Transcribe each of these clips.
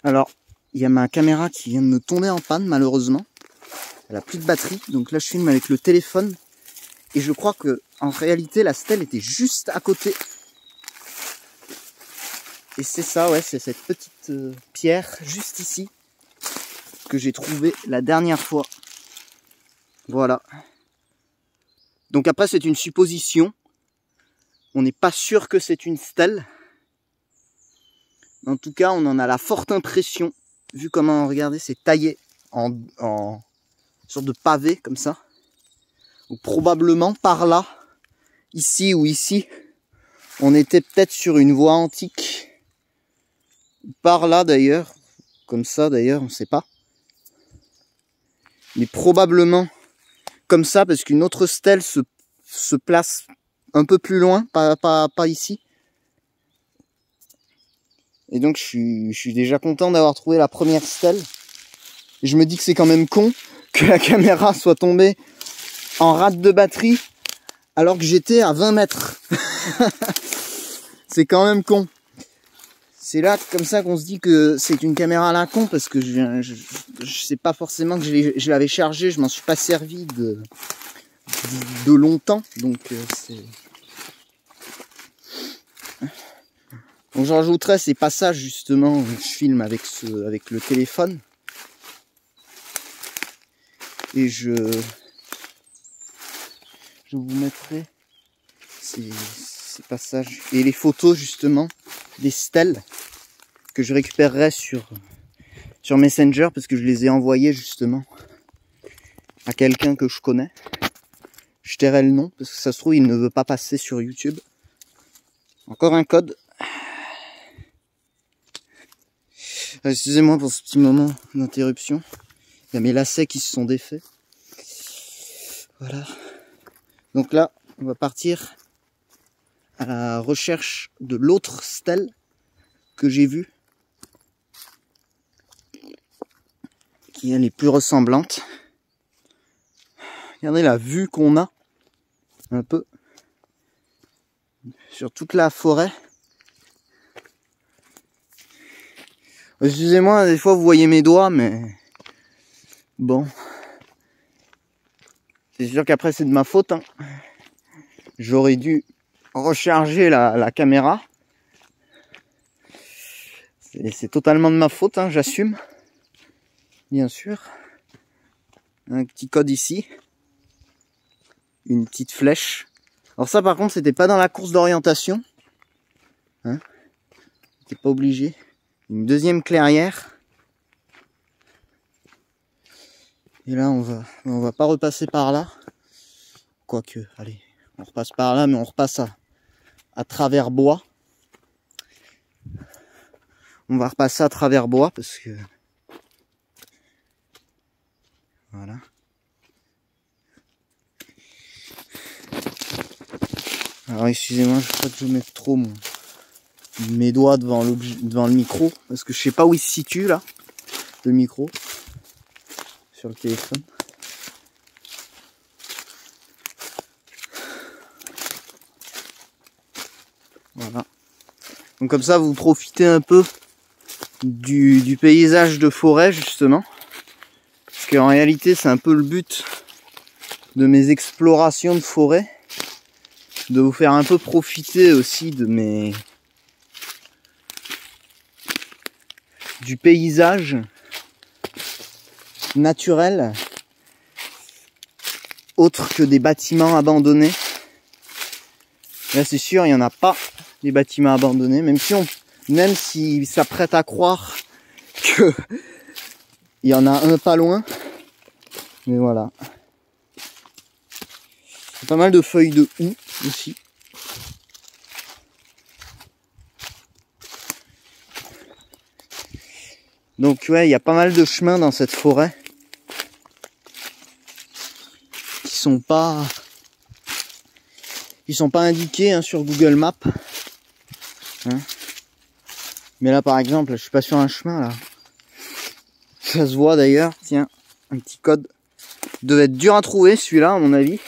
Alors, il y a ma caméra qui vient de me tomber en panne, malheureusement. Elle a plus de batterie, donc là je filme avec le téléphone. Et je crois que en réalité la stèle était juste à côté. Et c'est ça, ouais, c'est cette petite pierre juste ici que j'ai trouvée la dernière fois. Voilà. Donc après c'est une supposition. On n'est pas sûr que c'est une stèle. En tout cas, on en a la forte impression, vu comment, regardez, c'est taillé en sorte de pavé comme ça. Donc probablement par là, ici ou ici, on était peut-être sur une voie antique. Par là d'ailleurs, comme ça d'ailleurs, on ne sait pas. Mais probablement comme ça, parce qu'une autre stèle se place un peu plus loin, pas ici. Et donc je suis déjà content d'avoir trouvé la première stèle. Et je me dis que c'est quand même con que la caméra soit tombée en rate de batterie alors que j'étais à 20 mètres. C'est quand même con. C'est là comme ça qu'on se dit que c'est une caméra à la con, parce que je sais pas forcément que je l'avais chargée, je m'en suis pas servi de longtemps, donc c'est... Donc je rajouterai ces passages justement où je filme avec le téléphone. Et je vous mettrai ces passages et les photos justement des stèles que je récupérerai sur Messenger, parce que je les ai envoyées justement à quelqu'un que je connais. Je tairai le nom parce que ça se trouve il ne veut pas passer sur YouTube. Encore un code. Excusez-moi pour ce petit moment d'interruption. Il y a mes lacets qui se sont défaits. Voilà. Donc là, on va partir à la recherche de l'autre stèle que j'ai vue, qui est les plus ressemblantes. Regardez la vue qu'on a un peu sur toute la forêt. Excusez-moi, des fois vous voyez mes doigts, mais bon, c'est sûr qu'après c'est de ma faute, hein. J'aurais dû recharger la caméra. C'est totalement de ma faute, hein, j'assume. Bien sûr. Un petit code ici. Une petite flèche. Alors ça par contre c'était pas dans la course d'orientation. Hein, c'était pas obligé. Une deuxième clairière. Et là on va pas repasser par là. Quoique, allez, on repasse par là, mais on repasse à travers bois. On va repasser à travers bois parce que... Voilà. Alors excusez-moi, je crois que je vais mettre trop mes doigts devant le micro, parce que je sais pas où il se situe là, le micro, sur le téléphone. Voilà. Donc comme ça vous profitez un peu du paysage de forêt justement. Parce qu'en réalité c'est un peu le but de mes explorations de forêt. De vous faire un peu profiter aussi du paysage naturel autre que des bâtiments abandonnés. Là c'est sûr il n'y en a pas des bâtiments abandonnés, même si s'apprête à croire que il y en a un pas loin, mais voilà. Pas mal de feuilles de houx aussi. Donc ouais, il y a pas mal de chemins dans cette forêt qui sont pas indiqués, hein, sur Google Maps. Hein. Mais là par exemple, je suis pas sur un chemin là. Ça se voit d'ailleurs, tiens, un petit code. Il devait être dur à trouver celui-là à mon avis.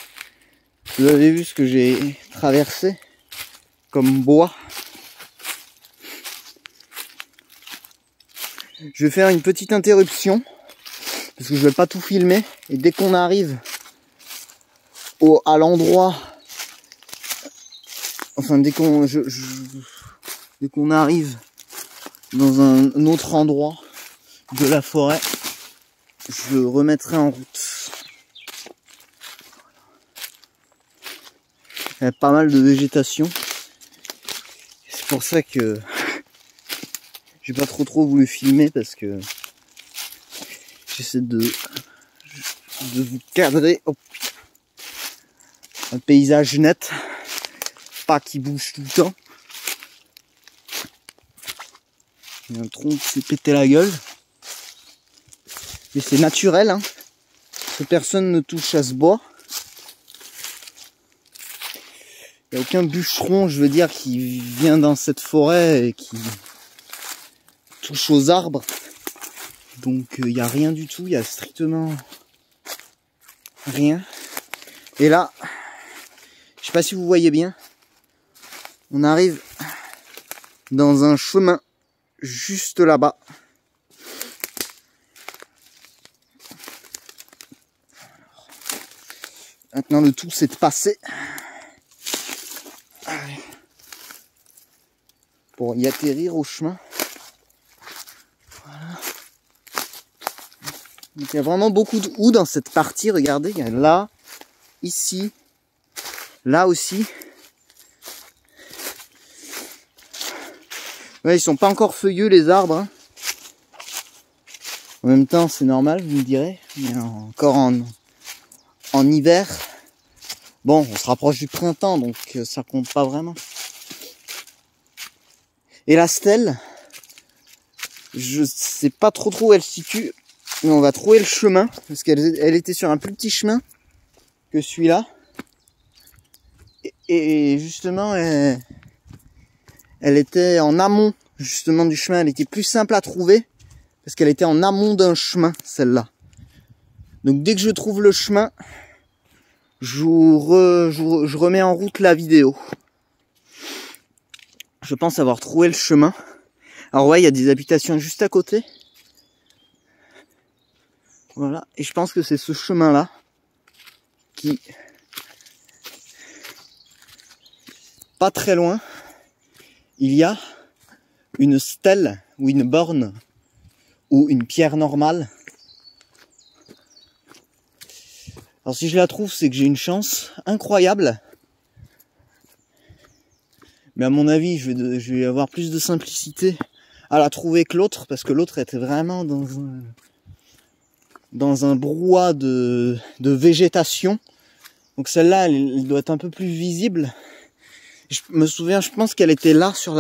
Vous avez vu ce que j'ai traversé comme bois. Je vais faire une petite interruption parce que je vais pas tout filmer, et dès qu'on arrive à l'endroit, enfin dès qu'on arrive dans un autre endroit de la forêt, je remettrai en route. Il y a pas mal de végétation. C'est pour ça que j'ai pas trop voulu filmer, parce que j'essaie de vous cadrer un paysage net, pas qui bouge tout le temps. Il y a un tronc qui s'est pété la gueule. Mais c'est naturel, hein, que personne ne touche à ce bois. Il n'y a aucun bûcheron, je veux dire, qui vient dans cette forêt et qui touche aux arbres. Donc il n'y a rien du tout, il y a strictement rien. Et là, je sais pas si vous voyez bien, on arrive dans un chemin juste là-bas. Maintenant le tout c'est de passer pour y atterrir au chemin. Voilà. Donc, il y a vraiment beaucoup de houx dans cette partie, regardez, il y a là, ici, là aussi. Ouais, ils sont pas encore feuillus les arbres, hein. En même temps c'est normal, vous me direz, mais encore en hiver. Bon, on se rapproche du printemps, donc ça compte pas vraiment. Et la stèle, je sais pas trop où elle se situe, mais on va trouver le chemin, parce qu'elle était sur un plus petit chemin que celui-là. Et justement, elle était en amont justement du chemin, elle était plus simple à trouver, parce qu'elle était en amont d'un chemin, celle-là. Donc dès que je trouve le chemin, je remets en route la vidéo. Je pense avoir trouvé le chemin. Alors ouais, il y a des habitations juste à côté. Voilà, et je pense que c'est ce chemin-là qui... Pas très loin, il y a une stèle ou une borne ou une pierre normale. Alors si je la trouve, c'est que j'ai une chance incroyable. Mais à mon avis, je vais avoir plus de simplicité à la trouver que l'autre, parce que l'autre était vraiment dans un brouhaha de végétation. Donc celle-là, elle doit être un peu plus visible. Je me souviens, je pense qu'elle était là sur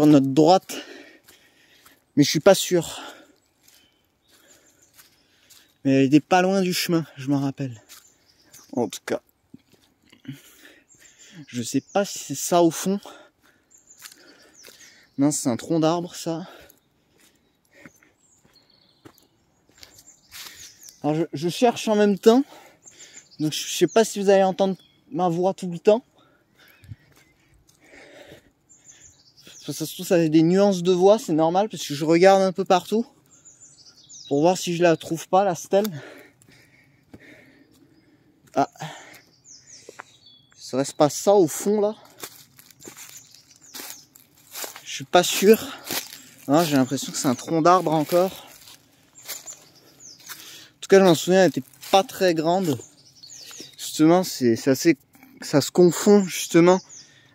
notre droite, mais je suis pas sûr. Mais elle était pas loin du chemin, je m'en rappelle. En tout cas. Je sais pas si c'est ça au fond. Non, c'est un tronc d'arbre, ça. Alors je cherche en même temps. Donc je sais pas si vous allez entendre ma voix tout le temps. Ça se trouve, ça a des nuances de voix, c'est normal, parce que je regarde un peu partout pour voir si je la trouve pas, la stèle. Ah. Serait-ce pas ça au fond là? Je suis pas sûr. Ah, j'ai l'impression que c'est un tronc d'arbre encore. En tout cas, je m'en souviens, elle était pas très grande. Justement, c'est assez, ça se confond justement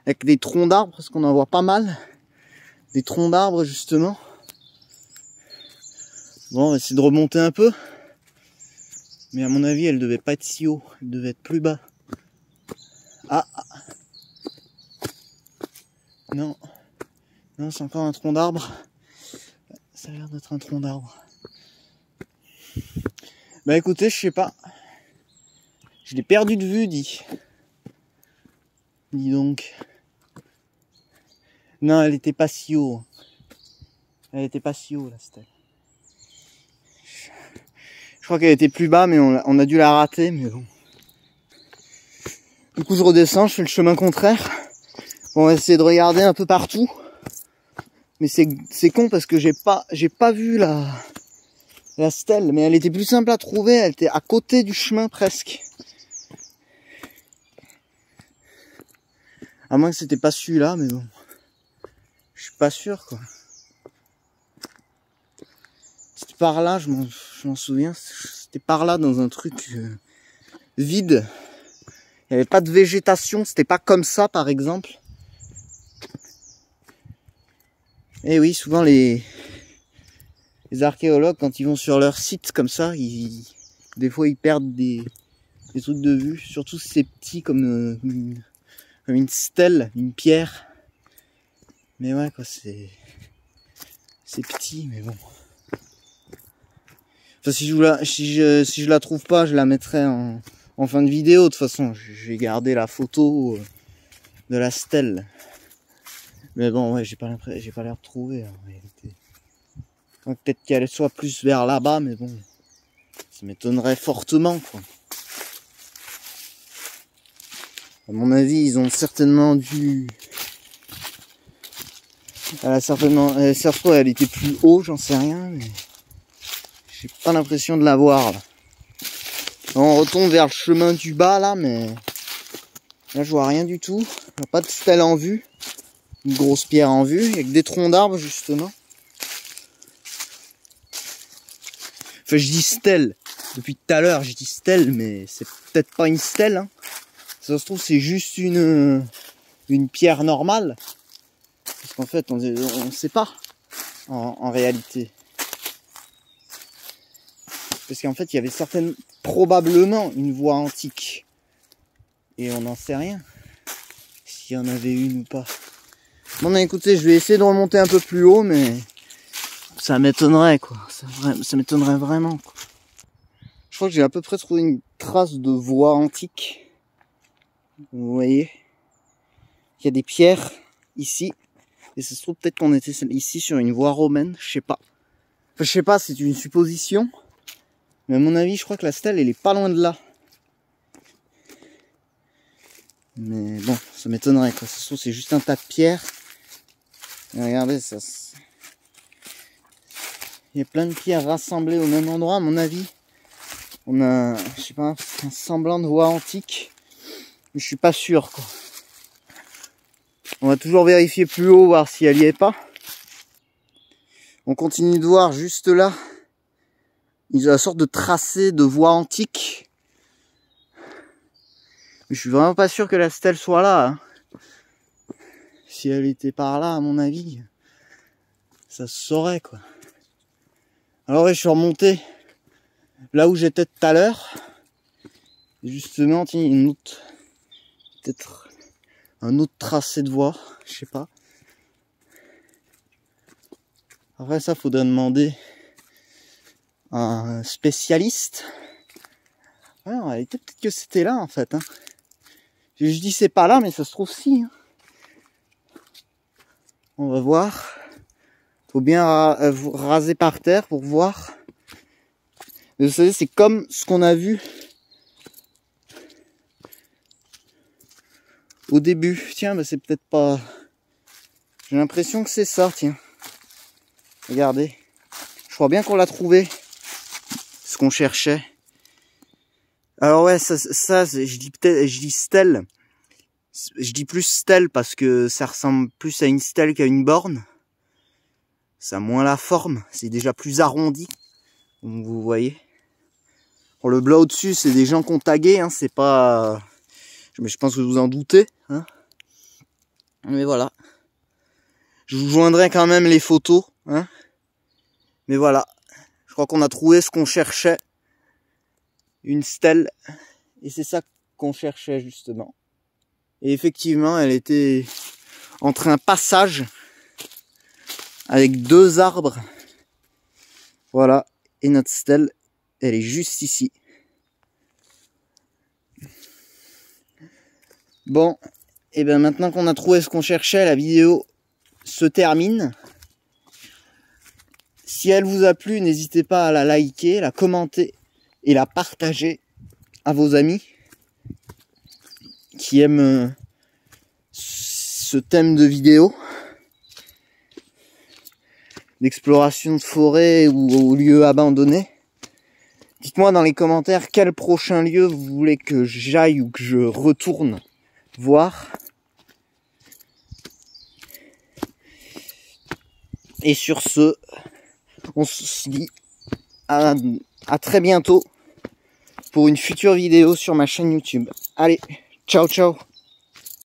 avec des troncs d'arbres, parce qu'on en voit pas mal. Des troncs d'arbres justement. Bon, on va essayer de remonter un peu. Mais à mon avis, elle devait pas être si haut. Elle devait être plus bas. Ah. Non. Non, c'est encore un tronc d'arbre. Ça a l'air d'être un tronc d'arbre. Bah écoutez, je sais pas. Je l'ai perdu de vue, dis donc. Non, elle était pas si haut. Elle était pas si haut, la stèle. Je crois qu'elle était plus bas, mais on a dû la rater, mais bon. Du coup, je redescends, je fais le chemin contraire. Bon, on va essayer de regarder un peu partout. Mais c'est con parce que j'ai pas vu la stèle, mais elle était plus simple à trouver, elle était à côté du chemin presque. À moins que c'était pas celui-là, mais bon. Je suis pas sûr, quoi. C'était par là, je m'en souviens. C'était par là dans un truc vide. Il n'y avait pas de végétation, c'était pas comme ça, par exemple. Et oui, souvent les archéologues, quand ils vont sur leur site comme ça, des fois ils perdent des trucs de vue. Surtout si c'est petit comme une stèle, une pierre. Mais ouais, quoi, c'est petit, mais bon. Enfin, si je la trouve pas, je la mettrai en fin de vidéo. De toute façon, j'ai gardé la photo de la stèle. Mais bon, ouais, j'ai pas l'air de trouver en réalité. Peut-être qu'elle soit plus vers là-bas, mais bon, ça m'étonnerait fortement, quoi. À mon avis, ils ont certainement dû... ça se trouve, elle était plus haut, j'en sais rien, mais j'ai pas l'impression de la voir, là. On retourne vers le chemin du bas, là, mais là, je vois rien du tout. Il n'y a pas de stèle en vue. Une grosse pierre en vue. Il n'y a que des troncs d'arbres, justement. Enfin, je dis stèle. Depuis tout à l'heure, je dis stèle, mais c'est peut-être pas une stèle, hein. Ça se trouve, c'est juste une pierre normale. Parce qu'en fait, on ne sait pas, en réalité. Parce qu'en fait, il y avait probablement une voie antique. Et on n'en sait rien. S'il y en avait une ou pas. Bon, écoutez, je vais essayer de remonter un peu plus haut, mais ça m'étonnerait, quoi. Ça m'étonnerait vraiment, quoi. Je crois que j'ai à peu près trouvé une trace de voie antique. Vous voyez, il y a des pierres ici. Et ça se trouve peut-être qu'on était ici sur une voie romaine, je sais pas. Enfin, je sais pas, c'est une supposition. Mais à mon avis, je crois que la stèle, elle est pas loin de là. Mais bon, ça m'étonnerait, quoi. Ça se trouve, c'est juste un tas de pierres. Et regardez, ça... Il y a plein de pierres rassemblées au même endroit, à mon avis. On a, je sais pas, un semblant de voie antique. Mais je suis pas sûr, quoi. On va toujours vérifier plus haut, voir si elle y est pas. On continue de voir juste là. Il y a une sorte de tracé de voie antique. Mais je suis vraiment pas sûr que la stèle soit là, hein. Si elle était par là, à mon avis, ça se saurait, quoi. Alors ouais, je suis remonté là où j'étais tout à l'heure. Justement, tiens, une autre, peut-être un autre tracé de voie, je sais pas. Après ça, faudrait demander à un spécialiste. Ouais, en réalité, peut-être que c'était là, en fait, hein. Je dis c'est pas là, mais ça se trouve si, hein. On va voir. Faut bien raser par terre pour voir. Mais vous savez, c'est comme ce qu'on a vu au début. Tiens, bah c'est peut-être pas... J'ai l'impression que c'est ça, tiens. Regardez. Je crois bien qu'on l'a trouvé. Ce qu'on cherchait. Alors ouais, ça je dis stèle. Je dis plus stèle parce que ça ressemble plus à une stèle qu'à une borne. Ça a moins la forme, c'est déjà plus arrondi, comme vous voyez. Pour le bleu au-dessus, c'est des gens qui ont tagué, hein, c'est pas... Mais je pense que vous en doutez, hein. Mais voilà. Je vous joindrai quand même les photos, hein. Mais voilà. Je crois qu'on a trouvé ce qu'on cherchait. Une stèle. Et c'est ça qu'on cherchait, justement. Et effectivement, elle était entre un passage avec deux arbres. Voilà. Et notre stèle, elle est juste ici. Bon. Et bien maintenant qu'on a trouvé ce qu'on cherchait, la vidéo se termine. Si elle vous a plu, n'hésitez pas à la liker, la commenter et la partager à vos amis qui aiment ce thème de vidéo. d'exploration de forêt ou lieux abandonnés. Dites-moi dans les commentaires quel prochain lieu vous voulez que j'aille ou que je retourne voir. Et sur ce, on se dit à très bientôt pour une future vidéo sur ma chaîne YouTube. Allez, ciao ciao!